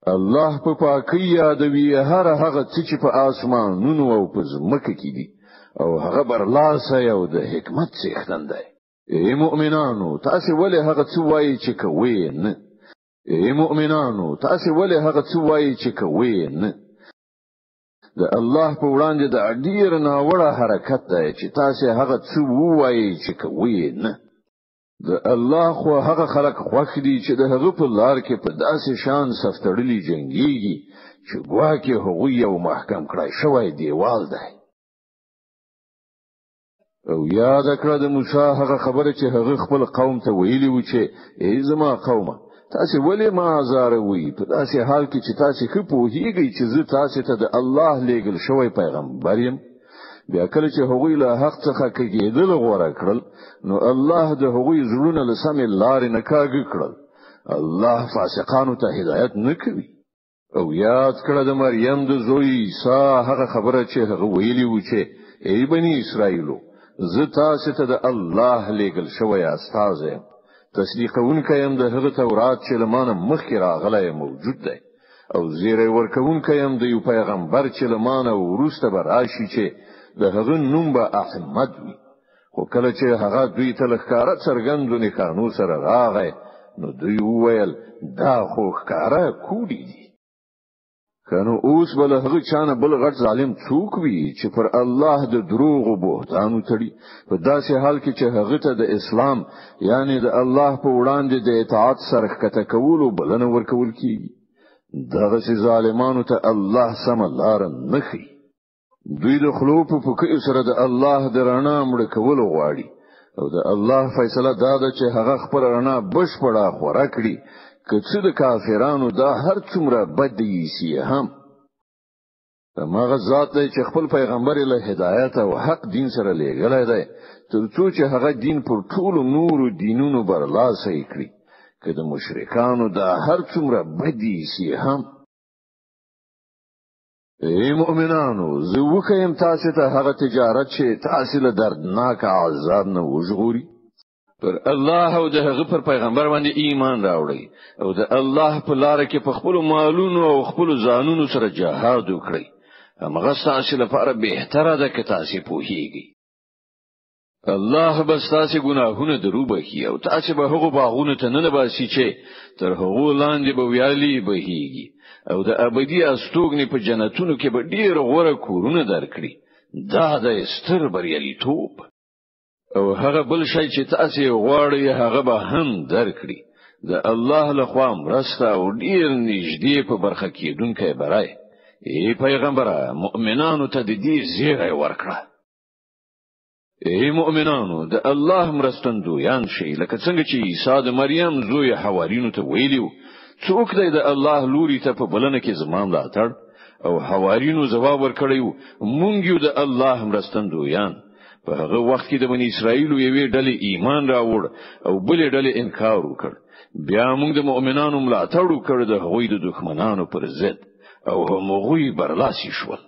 الله په پاکي یادوي هر هغه چې په اسمانونو او په ځمکه کې دي او هغه برلاسه او د حکمت څښتن دی. ای مؤمنانو تاسو ولې هغه څه وایي چې کوي نه؟ ای مؤمنانو تاسو ولې هغه څه وایي چې کوي نه؟ د الله په وړاندې د ډیر ناوړه حرکت دی چې تاسو هغه څه وایي چې کوي نه. د الله خو هغه خلق خوښ دي چې د هغه په لار کې په داسې شان سفتړلي جنگيږي چې ګواکې هغه یو محکم کړای شوی دیوال دی. او یاد کړه د موسی هغه خبره چې هغه خپل قوم ته ویلي و چې ای زما قومه تاسو ولې ما زاروي په داسې حال کې چې تاسو خو پوهیږئ چې زه تاسو ته د الله لېږل شوی پیغمبر یم. بیا کله چې هغوی له حق څخه کېدل غوړه کړل نو الله د هغوی زړونه له سمې لارې نه کاږي کړل. الله فاسقانو ته هدایت نه کوي. او یاد کړه د مریم د زوی عیسی هغه خبره چې هغه ویلي و چې ای بنی اسرائیلو زه تاسو ته د الله لېږل شوی استاد یم. تصدیقونکی هم د هغه تورات چې لمانه مخکې راغلی موجود دی او زیری ورکونکی هم د یو پیغمبر چې لمانه ورسته به راشي چې د هغه نوم به احمد وي. خو کله چې هغه دوی ته لخکاره څرګندونه قانون سره راغی نو دوی وویل دا خو ښکارا کوډی دي. کنو اوس بل هغه چانه بل غټ ظالم څوک وي چې پر الله د دروغ او بهتانو تړي په داسې حال کې چې هغه ته د اسلام یعنی د الله په وړاندې د اطاعت سره ښکته کول او بلنه ورکول کیږي. دغه ظالمانو ته الله سم لار نه خي. دوی د خلوپ په کې سره د الله د رڼا مړ کول غواړي او د الله فیصله دا ده چې هغه خپل رڼا بشپړه خورا کړي که څه د کافرانو دا هر څومره بد دي سي هم. هغه ذات دی چې خپل پیغمبر له هدایت او حق دین سره لېږلی دی ترڅو چې هغه دین پر ټولو نورو دینونو برلاسه کړي که د مشرکانو دا هر څومره بد دي سي هم. ای مؤمنانو زه وکیم تاسو ته هغه تجارت چې تاسو له دردناک عذاب نه وژغوري. پر الله او د هغه پر پیغمبر باندې ایمان راوړئ او د الله په لار کې په خپل مالونو او خپل ځانونو سره جهاد وکړئ. هغه تاسو لپاره بهتره ده که تاسو پوهیږئ. الله به تاسو ګناهونه دروبخي او تاسو به هغه باغونه ته نه باسي چې تر هغه لاندې به ویالي بهيږي او د ابدي استوګنې په جنتونو کې به ډیر غوړه کورونه درکړي. دا د ستر بریالیتوب او هغه بل شی چې تاسو غواړئ هغه به هم درکړي. د الله له خوا مرسته او ډیر نږدې په برخه کېدونکې برای. ای پیغمبره مؤمنانو ته د دې زیری ورکړه. ای مؤمنانو د الله مرستندویان شئ لکه څنګه چې عیسی د مریم زوی حوارینو ته ویلیو څوک دی د الله لوري ته په بلنه کې زمام لاتړ او حوارینو جواب ورکړیو مونږ یو د الله مرستندویان. په هغه وخت کې د بنی اسرائیل یوې ډلې ایمان راوړ او بلې ډلې انکار وکړ. بیا موږ د مؤمنانو ملاتړ وکړ د هغوی د دښمنانو پر ضد او هغوی برلاسي شول.